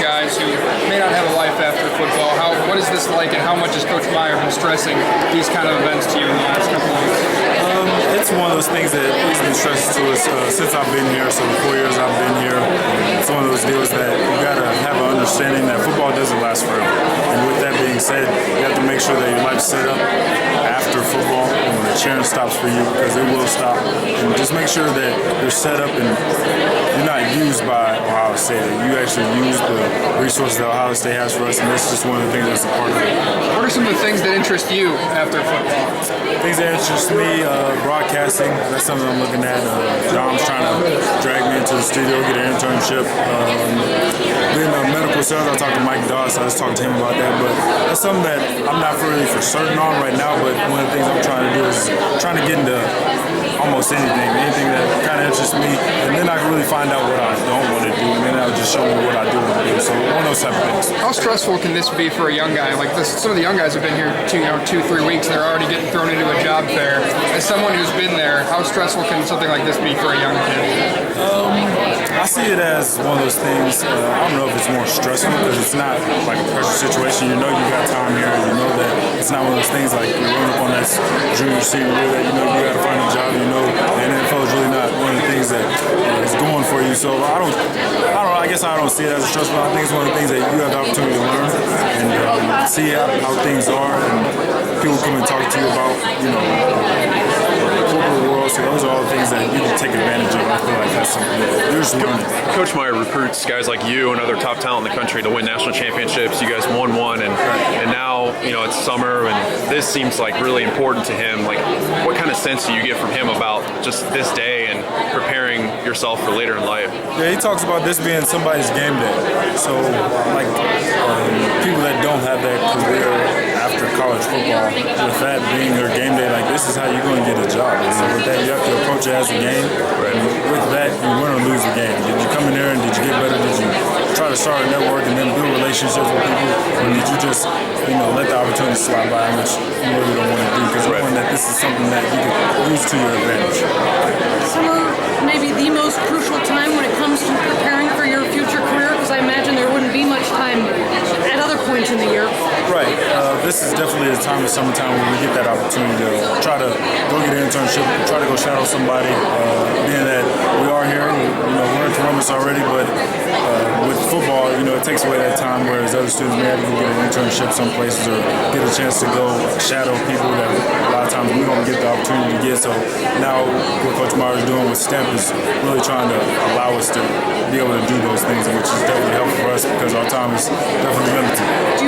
guys who may not have a life after football. What is this like, and how much has Coach Meyer been stressing these kind of events to you in the last couple of weeks? It's one of those things that he's been stressing to us since I've been here. So the 4 years I've been here, it's one of those deals that you got to have an understanding that football doesn't last forever. And with that being said, you have to make sure that your life's set up after football and when the cheering stops for you, because it will stop. And just make sure that you're set up and you're not used by Ohio State. You actually use the resources that Ohio State has for us, and that's just one of the things that's a part of it. What are some of the things that interest you after football? Things that interest me, broadcasting. That's something I'm looking at. Dom's trying to drag me into the studio, get an internship. Then medical sales, I talked to Mike Doss. I just talked to him about that. But that's something that I'm not really for certain on right now. But one of the things I'm trying to do is trying to get into almost anything that kind of interests me. And then I can really find out what I don't want to do. And then that'll just show me what I do want to do. So one of those type of things. How stressful can this be for a young guy? Like some of the young guys have been here 2-3 weeks, and they're already getting thrown into a job fair. As someone who's been there, how stressful can something like this be for a young kid? I see it as one of those things. I don't know if it's more stressful because it's not like a pressure situation. You know you got time here. You know that it's not one of those things like you're running up on that junior senior year that you know you got to find a job. You know the NFL is really not one of the things that is going for you. So I don't know. I guess I don't see it as a stressful. I think it's one of the things that you have the opportunity to learn and see how things are, and people come and talk to you about, you know, the corporate world. So those are all the things that you can take advantage of. I feel like that's something that you're just learning. Coach Meyer recruits guys like you and other top talent in the country to win national championships. You guys won one, and now it's summer, and this seems like really important to him. Like, what kind of sense do you get from him about just this day and preparing yourself for later in life? Yeah, he talks about this being somebody's game day. So, like, people that don't have that career after college football, with that being their game day, like, this is how you're going to get a job. So with that, you have to approach it as a game. And with that, you win or lose the game. Did you come in there and did you get better? Did you try to start a network and then build relationships with people? Or did you just, let the opportunity slide by, which you really don't want to do, because knowing that this is something that you can use to your advantage. Summer, maybe the most crucial time when it comes to preparing for your future career, because I imagine there wouldn't be much time at other points in the year. Right. This is definitely the time of summertime when we get that opportunity to try to go get an internship, try to go shadow somebody. Being that we are here, we're in Columbus already, but with football, it takes away that time, whereas other students may have to go get an internship some places or get a chance to go shadow people that a lot of times we don't get the opportunity to get. So now what Coach Meyer is doing with STEP is really trying to allow us to be able to do those things, which is definitely helpful for us because our time is definitely limited. Do you